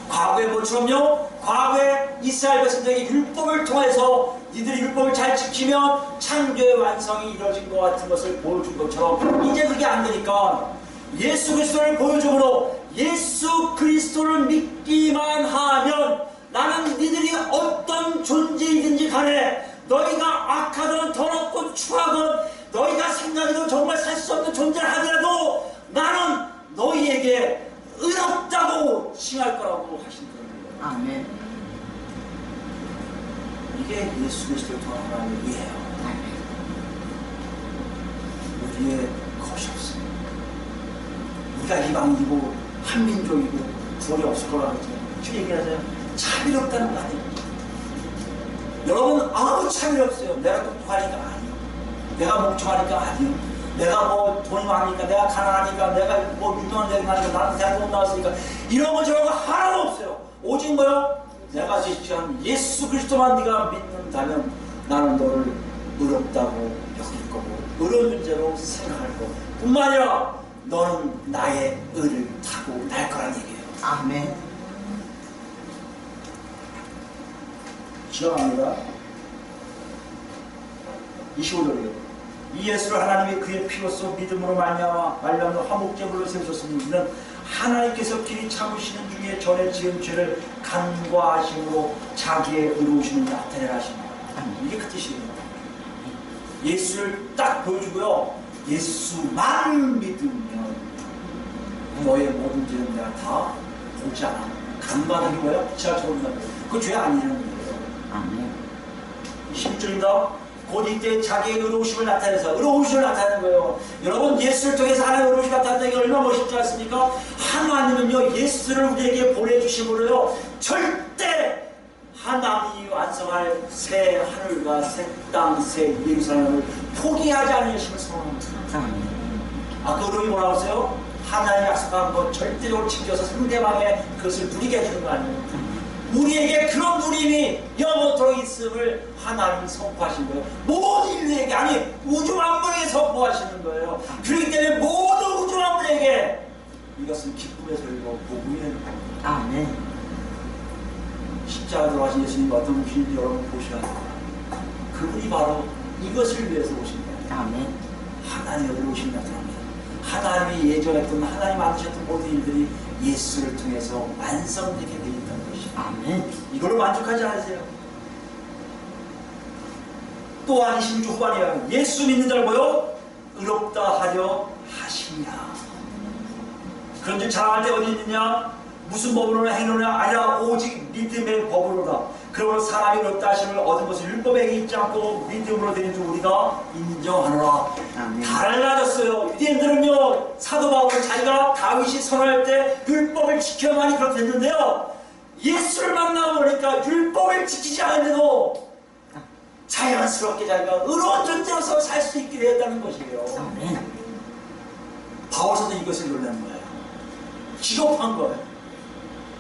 과거의 것처럼요, 과거에 이스라엘 백성들에게 율법을 통해서 니들이 율법을 잘 지키면 창조의 완성이 이루어진 것 같은 것을 보여준 것처럼 이제 그게 안 되니까 예수 그리스도를 보여줌으로 예수 그리스도를 믿기만 하면 나는 니들이 어떤 존재이든지 간에 너희가 악하든 더럽고 추하건 너희가 생각해도 정말 살 수 없는 존재를 하더라도 나는 너희에게 의롭다고 칭할 거라고 하신 거예요. 아멘. 이게 예수 그리스도를 통한 하나님의 의예요. 우리의 것이 없어요. 우리가 이방인이고 한민족이고 구원이 없을 거라고 하죠. 지금 얘기하세요. 차별이 없다는 거 아니에요. 여러분 아무 차별이 없어요. 내가 똑똑하니까 아니에요. 내가 멍청하니까 아니에요. 내가 뭐 돈이 많으니까, 내가 가난하니까, 내가 뭐 유명한 데가 나니까, 나는 대학 못 나왔으니까 이런 거 저런 거 하나도 없어요. 오직 뭐요? 내가 제시한 예수 그리스도만 네가 믿는다면 나는 너를 의롭다고 여길 거고 의로운 존재로 생각할 거고 뿐만 아니라 너는 나의 의를 타고 날 거란 얘기예요. 아멘. 지어갑니다. 25절이요. 이 예수를 하나님이 그의 피로써 믿음으로 말미암아 화목제물로 세우셨으니 이는 하나님께서 길이 참으시는 중에 전에 지은 죄를 간과하심으로 자기의 의로우심을 나타내라 하십니다. 이게 그 뜻이에요. 예수를 딱 보여주고요. 예수만 믿으면 너의 모든 죄는 내가 다 보지 않아. 간과하는 게 뭐야? 피치가 좋은다. 그 죄 아니라는 거예요. 아멘. 10절입니다. 곧 이때 자기의 의로우심을 나타내서 의로우심을 나타내는 거예요. 여러분 예수를 통해서 하나님의 의로우심을 나타내는 게 얼마나 멋있지 않습니까? 하나님은요 예수를 우리에게 보내주심으로요 절대 하나님이 완성할 새 하늘과 새 땅, 새 예루살렘을 포기하지 않으심을 선언합니다. 아까 의로움이 뭐라고 했어요? 하나님이 약속한 것 절대적으로 지켜서 상대방의 그것을 누리게 해주는 거 아니에요? 우리에게 그런 누림이 영원토록 있음을 하나님이 선포하신 거예요. 모든 인류에게, 아니 우주 만물에게 선포하시는 거예요. 그렇기 때문에 모든 우주 만물에게 이것은 기쁨의 소리고 복음이 되는 겁니다. 아멘. 십자가 돌아가신 예수님 어떤 분인지 여러분 보셔야 돼요. 그분이 바로 이것을 위해서 오신 거예요. 아멘. 하나님의 의로우심이 나타납니다. 하나님이 예정했던, 하나님 만드셨던 모든 일들이 예수를 통해서 완성되게 되어 있다는 것이죠. 아멘. 이걸로 만족하지 않으세요? 또한 26주 후반이에요. 예수 믿는 자를 보여 의롭다 하려 하시냐. 그런즉 자랑할 때 어디 있느냐? 무슨 법으로나 행위로나 아니라 오직 믿음의 법으로다. 그러므로 사람이 의롭다 하심을 얻은 것을 율법에게 있지 않고 믿음으로 되는 줄 우리가 인정하노라. 아멘. 달라졌어요. 유대인들은요 사도 바울은 자기가 다윗이 선언할 때 율법을 지켜야만이 그렇게 됐는데요, 예수를 만나고 그러니까 율법을 지키지 않는데도 자연스럽게 자기가 의로운 존재로서 살 수 있게 되었다는 것이에요. 아멘. 바울서도 이것을 놀라는 거예요. 기겁한 거예요.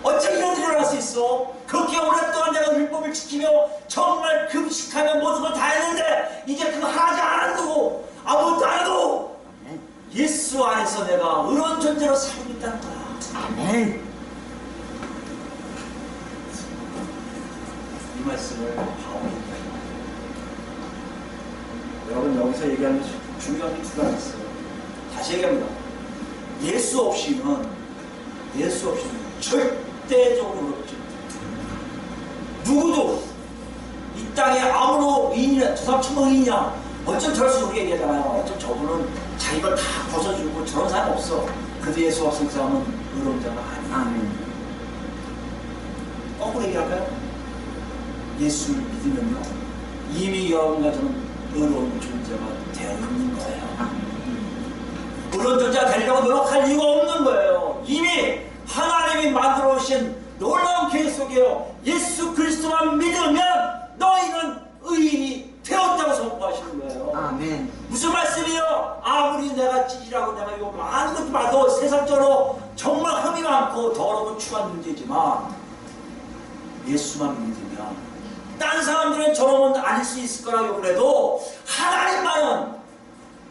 어떻게 이런 일이 일어날 수 있어? 그렇게 오랫동안 내가 율법을 지키며 정말 금식하며 모든 걸 다 했는데 이제 그거 하지 않아도 아무것도 안 해도 예수 안에서 내가 의로운 존재로 살고 있다는 거야. 아멘. 이 말씀을 바울이 여러분 여기서 얘기하는 중요한 게 두 가지 있어요. 다시 얘기합니다. 예수 없이는 절대적으로 없죠. 누구도 이 땅에 아무로 의인이냐, 저 사람 천명 의인이냐, 어쩜 저럴 수 있게 얘기하잖아요. 어쩜 저분은 자기 걸 다 벗어주고 저런 사람 없어. 그래도 예수 없은 그 사람은 의로운 자가 아니야. 아멘. 거꾸로 얘기할까요? 예수를 믿으면요 이미 여러분과 저는 의로운 존재가 되어 있는 거예요. 의로운 존재가 되려고 노력할 이유가 없는 거예요. 이미 하나님이 만들어 오신 놀라운 계획 속에요, 예수 그리스도만 믿으면 너희는 의인이 되었다고 선포하시는 거예요. 아멘. 무슨 말씀이요? 아무리 내가 찌질한 문제지만 예수만 믿으면 딴 사람들은 저놈은 아닐 수 있을 거라고 그래도 하나님만은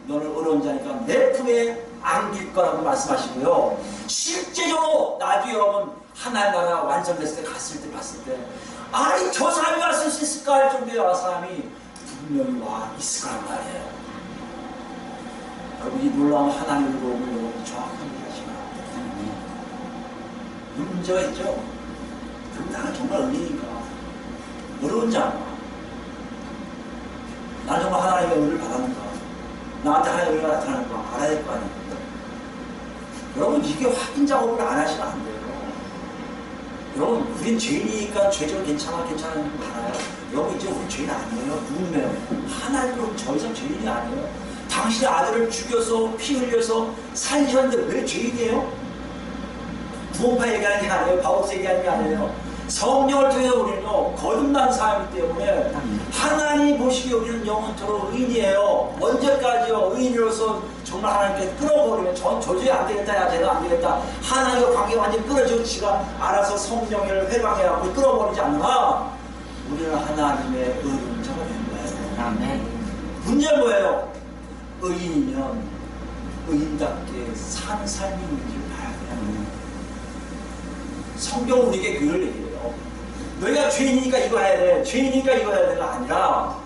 너는 어려운 자니까 내 품에 안길 거라고 말씀하시고요. 실제적으로 나중에 여러분 하나님 나라 완성됐을 때 갔을 때 봤을 때 아니 저 사람이 왔을 수 있을까 할 정도의 사람이 분명히 와 있을 거란 말이에요. 여러분 이 놀라운 하나님의 도움을 여러분 정확하게 하시면 문제가 있죠. 그럼 나는 정말 은혜인가? 어려운 자인가? 나는 정말 하나님의 은혜를 받았는가? 나한테 하나님의 은혜가 나타나는가? 알아야 될 거 아니에요. 여러분 이게 확인 작업을 안 하시면 안 돼요. 여러분 우린 죄인이니까 죄적으로 괜찮은 거 알아요. 여러분 이제 우리 죄인 아니에요. 누구예요? 하나님으로 더 이상 죄인이 아니에요. 당신의 아들을 죽여서 피 흘려서 살리셨는데 왜 죄인이에요? 구원파 얘기하는 게 아니에요. 바울스 얘기하는 게 아니에요. 성령을 통해서 우리는요 거듭난 사람이기 때문에 하나님이 보시기에 우리는 영원토록 의인이에요. 언제까지요? 의인으로서 정말 하나님께 끌어버리면 전 도저히 안 되겠다, 야 쟤는 안 되겠다. 하나님과 관계가 완전히 끊어지고 지가 알아서 성령을 회방해갖고 끌어버리지 않나? 우리는 하나님의 의로운 자가 되는 거예요. 아멘. 문제는 뭐예요? 의인이면 의인답게 사는 삶이 있는지를 봐야 돼요. 성경은 우리에게 그걸 얘기해요. 너희가 죄인이니까 이거 해야 돼. 죄인이니까 이거 해야 되가 아니라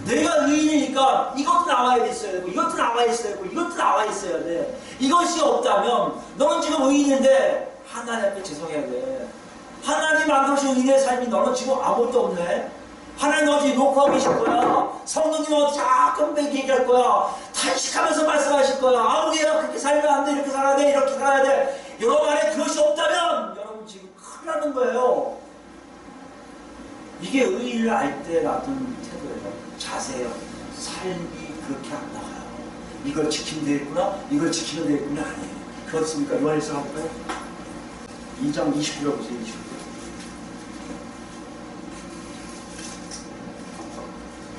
내가 의인이니까 이것도 나와 있어야 되고 이것도 나와 있어야 되고 이것도 나와 있어야 돼. 이것이 없다면 너는 지금 의인인데 하나님 앞에 죄송해야 돼. 하나님 만들어주신 의인의 삶이 너는 지금 아무것도 없네. 하나님 너한테 욕하고 계실 거야. 성령님 너한테 자꾸 얘기할 거야. 탄식하면서 말씀하실 거야. 아무개야 그렇게 살면 안 돼. 이렇게 살아야 돼. 이렇게 살아야 돼. 여러분 안에 그것이 없다면 여러분 지금 큰일 나는 거예요. 이게 의인을 알 때 놔둔 태도예요. 자세요. 삶이 그렇게 안 나가요. 이걸 지키면 되겠구나. 이걸 지키면 되겠구나. 아니에요. 그렇습니까? 요한일서 할까요? 2장 29절 보세요. 29절.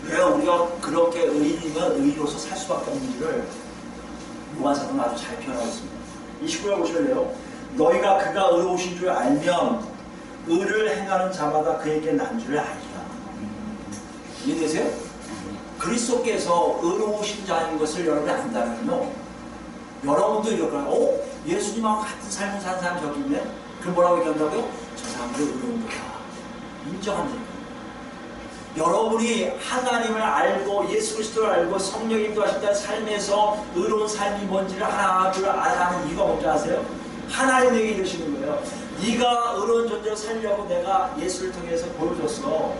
왜 우리가 그렇게 의인이면 의인으로서 살 수밖에 없는지를 요한사도는 아주 잘 표현하고 있습니다. 29절 보시면요. 너희가 그가 의로우신 줄 알면 의를 행하는 자마다 그에게 난 줄을 알리라. 이해되세요? 그리스도께서 의로우신 자인 것을 여러분이 안다면요. 여러분도 이럴까요? 예수님하고 같은 삶을 사는 사람 저기 있네? 그럼 뭐라고 얘기한다고요? 저 사람들이 의로운 거다. 인정한다고요. 여러분이 하나님을 알고 예수 그리스도를 알고 성령이 인도하신다는 삶에서 의로운 삶이 뭔지를 하나 둘 알아가는 이유가 뭔지 아세요? 하나님에게 이르시는 거예요. 네가 의로운 존재로 살려고 내가 예수를 통해서 보여줬어.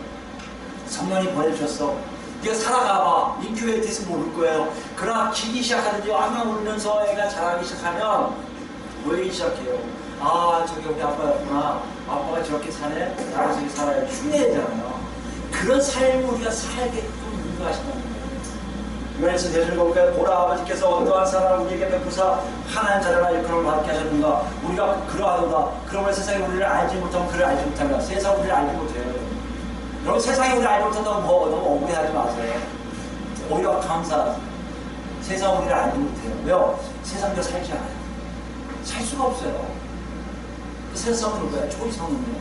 성령이 보내주셨어. 네가 살아가봐. 인큐베이터 있으면 모를 거예요. 그러나 기기 시작하든지 아마 울면서 애가 자라기 시작하면 보이기 시작해요. 아 저기 우리 아빠였구나. 아빠가 저렇게 사네. 나도 저렇게 살아야 흉내내잖아요. 그런 삶을 우리가 살게끔 인도하신다는 거예요. 요한에서 대전을 볼까요? 보라 아버지께서 어떠한 사람을 우리에게 베푸사 하나님 자녀라 일컬음을 받게 하셨는가. 우리가 그러하도다. 그러면 세상이 우리를 알지 못하면 그를 알지 못한다. 세상이 우리를 알지 못해요. 여러분 세상이 우리를 알지 못한다고 너무 억울해하지 마세요. 오히려 감사하세요. 세상이 우리를 알지 못해요. 왜요? 세상대로 살지 않아요. 살 수가 없어요. 그 세상은 뭐야? 초이성은요.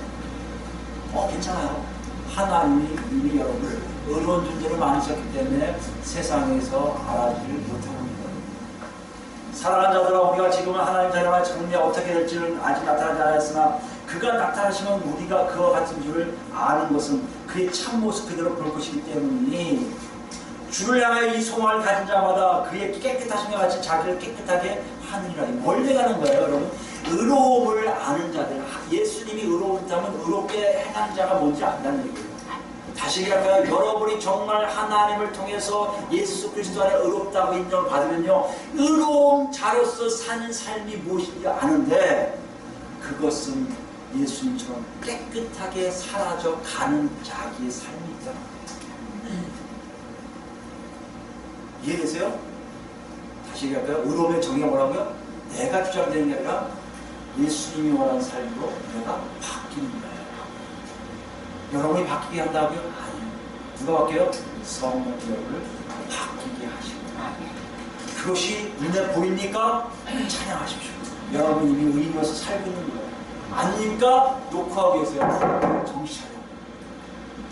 괜찮아요. 하나님이 이미 여러분을 의로운 존재로 만드셨기 때문에 세상에서 알아주지 못하는 거예요. 사랑하는 자들아 우리가 지금은 하나님 자녀가 장래 어떻게 될지는 아직 나타나지 않았으나 그가 나타나시면 우리가 그와 같은 줄을 아는 것은 그의 참모습 그대로 볼 것이기 때문이니 주를 향하여 이 소망을 가진 자마다 그의 깨끗하심과 같이 자기를 깨끗하게 하느니라. 뭘 얘기하는 거예요 여러분? 의로움을 아는 자들, 예수님이 의로웠다면 의롭게 행하는 자가 뭔지 안다는 얘기예요. 다시 얘기할까요? 여러분이 정말 하나님을 통해서 예수 그리스도 안에 의롭다고 인정을 받으면요 의로운 자로서 사는 삶이 무엇인지 아는데 그것은 예수님처럼 깨끗하게 사라져 가는 자기의 삶이 있잖아요. 이해되세요? 다시 얘기할까요? 의로움의 정의가 뭐라고요? 내가 주장되는 게 아니라 예수님이 원하는 삶으로 내가 바뀌는 거예요. 여러분이 바뀌게 한다고요? 아니요. 누가 바뀌어요? 성령 여러분을 바뀌게 하시고 그것이 눈에 보입니까? 찬양하십시오. 여러분 이미 의인으로서 살고 있는 거예요. 아니니까 녹화하고 계세요. 정신 차려.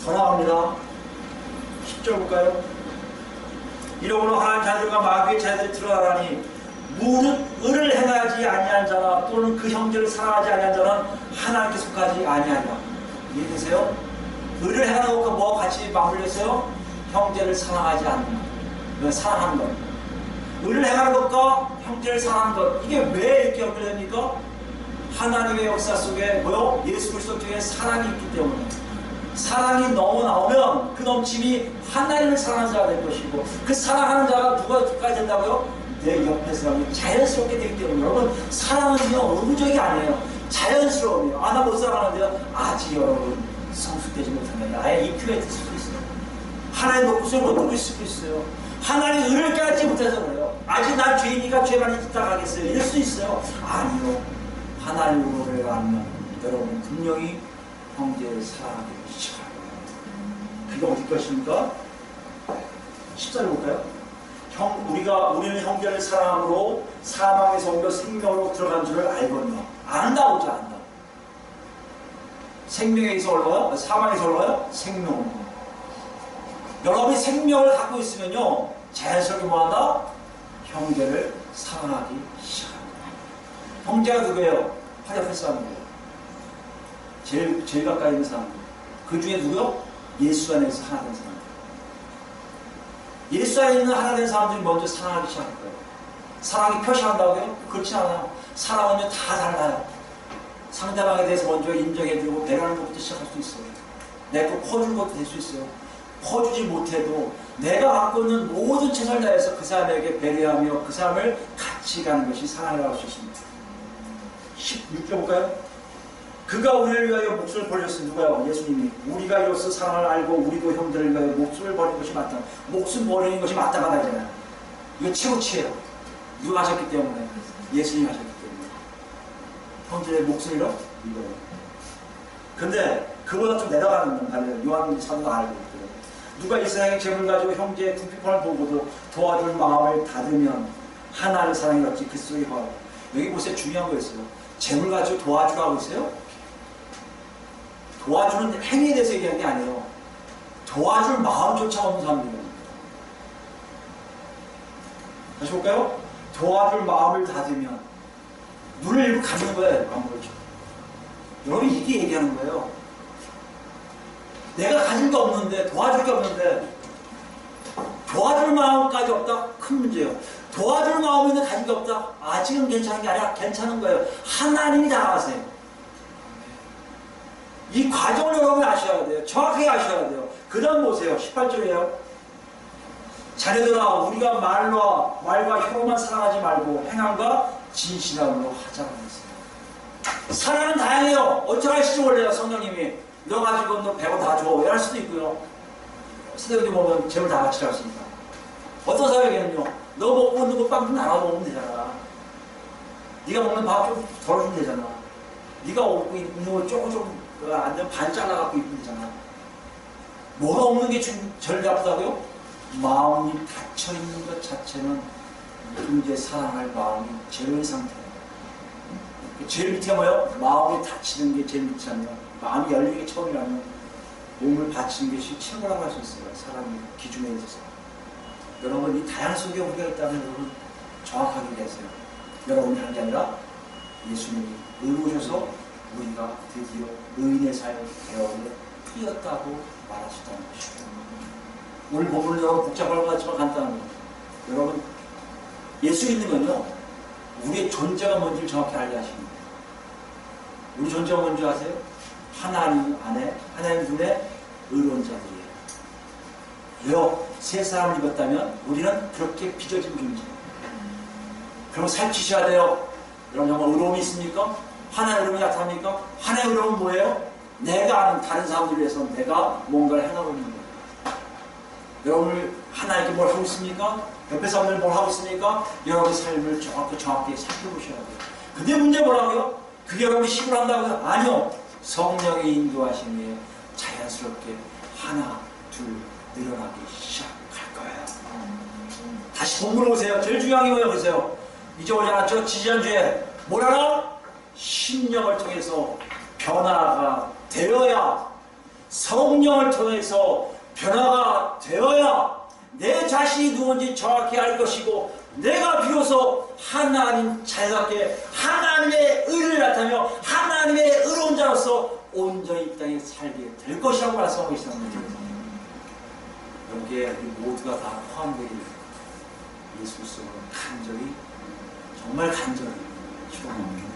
더 나갑니다. 10절 볼까요? 이러므로 하나님 자들과 마귀의 자들이 드러나라니 무릇 의를 행하지 아니한 자나 또는 그 형제를 사랑하지 아니한 자는 하나님께 속하지 아니하리라. 이해되세요? 의를 행하는 것과 뭐와 같이 맞물렸어요? 형제를 사랑하지 않는 것. 사랑하는 것. 의를 행하는 것과 형제를 사랑하는 것. 이게 왜 이렇게 연결됩니까? 하나님의 역사 속에 뭐요? 예수 그리스도 쪽에 사랑이 있기 때문에. 사랑이 너무 나오면 그 넘침이 하나님을 사랑하는 자가 될 것이고, 그 사랑하는 자가 누가 된다고요? 내 옆에 사람이 자연스럽게 되기 때문에. 여러분, 사랑은요 의무적이 아니에요. 자연스러워요. 아, 나 못 사랑하는데요. 아직 여러분 성숙되지 못한다. 아예 EQ가 있을 수도 있어요. 하나님 높으실 못 듣고 있을 수도 있어요. 하나님 의를 깨닫지 못해서 그래요. 아직 난 죄인이니까 죄만 짓다 가겠어요. 이럴 수도 있어요. 아니요. 하나님 의를 알면 여러분 분명히 형제를 사랑하기 시작할 거예요. 그게 어디 것입니까? 10절 볼까요? 우리는 형제를 사랑함으로 사망에서 오히려 생명으로 들어간 줄을 알거든요. 안다고 했죠, 안다. 생명에서 올라가요? 사망에서 올라가요? 생명으로. 여러분이 생명을 갖고 있으면요, 자연스럽게 뭐한다? 형제를 사랑하기 시작합니다. 형제가 누구예요? 팔 옆에 사람이에요. 제일 가까이 있는 사람. 그 중에 누구요? 예수 안에서 하나 된 사람. 예수 안에 있는 하나 된 사람들이 먼저 사랑하기 시작할 거예요. 사랑이 표시한다고요? 그렇지 않아요. 사랑은요 다 달라요. 상대방에 대해서 먼저 인정해주고 배려하는 것부터 시작할 수 있어요. 내 거 퍼주는 것도 될 수 있어요. 퍼주지 못해도 내가 갖고 있는 모든 최선을 다해서 그 사람에게 배려하며 그 사람을 같이 가는 것이 사랑이라고 할 수 있습니다. 16절 볼까요? 그가 우리를 위하여 목숨을 버리셨으니 누가요? 예수님이. 우리가 이로써 사랑을 알고 우리도 형들을 위하여 목숨을 버리는 것이 맞다. 목숨 버리는 것이 맞다가 나잖아요. 이거 최고치예요. 누가 하셨기 때문에? 예수님이 하셨기 때문에. 형들의 목숨을 이거예요. 근데 그보다 좀 내려가는 건 달라요. 요한 사도가 알고 있거든요. 누가 이 세상에 재물 가지고 형제의 궁핍함을 보고도 도와줄 마음을 닫으면 하나님의 사랑이 없지 그 속에 봐요. 여기 보세요. 중요한 거 있어요. 재물 가지고 도와주라고 있어요? 도와주는 행위에 대해서 얘기하는 게 아니에요. 도와줄 마음조차 없는 사람들입니다. 다시 볼까요? 도와줄 마음을 닫으면 눈을 일부 감는 거예요. 아무렇죠. 여러분 이게 얘기하는 거예요. 내가 가진 게 없는데 도와줄 게 없는데 도와줄 마음까지 없다? 큰 문제예요. 도와줄 마음이 있는데 가진 게 없다? 아직은 괜찮은 게 아니라 괜찮은 거예요. 하나님이 다 아세요. 이 과정을 여러분이 아셔야 돼요. 정확하게 아셔야 돼요. 그 다음 보세요. 18절이에요. 자녀들아 우리가 말과 혀로만 사랑하지 말고 행함과 진실함으로 하자고 했어요. 사랑은 다양해요. 어쩌라 하실지 몰라요. 성령님이 너 가지고 너 배고 다 줘. 이럴 수도 있고요. 세대들이 보면 재물 다 같이 할 수 있다. 어떤 사람에게는요. 너 먹고 있는 거 빵 좀 나눠 먹으면 되잖아. 네가 먹는 밥 좀 덜어주면 되잖아. 네가 먹고 있는 거 조금 안 되면 반 잘라갖고 입으면 되잖아. 뭐가 없는 게 제일 나쁘다고요? 마음이 닫혀있는 것 자체는 이제 사랑할 마음이 제일 상태예요. 제일 밑에 뭐예요? 마음이 닫히는 게 제일 밑이라면 마음이 열리는 게 처음이라면 몸을 바치는 것이 최고라고 할 수 있어요. 사람의 기준에 있어서. 여러분 이 다양한 속에 우리가 있다면 여러분 정확하게 계세요. 여러분이 하는 게 아니라 예수님이 의로우셔서 우리가 드디어 의인의 삶을 배워내 뛰었다고 말할 수 있다는 것이죠. 오늘 본문은 여러분 복잡한 것 같지만 간단한 거예요. 여러분 예수 믿는 건요 우리의 존재가 뭔지를 정확히 알게 하시는 거예요. 우리 존재가 뭔지 아세요? 하나님 안에 하나님 눈에 의로운 자들이에요. 왜요? 세 사람을 입었다면 우리는 그렇게 빚어진 존재예요. 그럼 살피셔야 돼요. 여러분 정말 의로움이 있습니까? 하나의 의로움이 나타납니까? 하나의 의로움은 뭐예요? 내가 아는 다른 사람들을 위해서 내가 뭔가를 해나가고 있는 거예요. 여러분 하나에게 뭘 하고 있습니까? 옆에 사람들 뭘 하고 있습니까? 여러분의 삶을 정확히 살펴보셔야 돼요. 근데 문제 뭐라고요? 그게 여러분이 힘을 한다고요? 아니요. 성령의 인도하심에 자연스럽게 하나, 둘 늘어나기 시작할 거예요. 다시 본문으로 오세요. 제일 중요한 게 뭐예요? 보세요. 이제 오지 않았죠? 지지난주에 뭐라나? 10년 순명을 통해서 변화가 되어야, 성령을 통해서 변화가 되어야 내 자신이 누군지 정확히 알 것이고, 내가 비로소 하나님 자녀답게 하나님의 의를 나타내며 하나님의 의로운 자로서 온전히 이 땅에 살게 될 것이라고 말씀하고 계시는 거죠. 여기에 모두가 다 포함되기를 예수 그리스도로 간절히, 정말 간절히 축원합니다.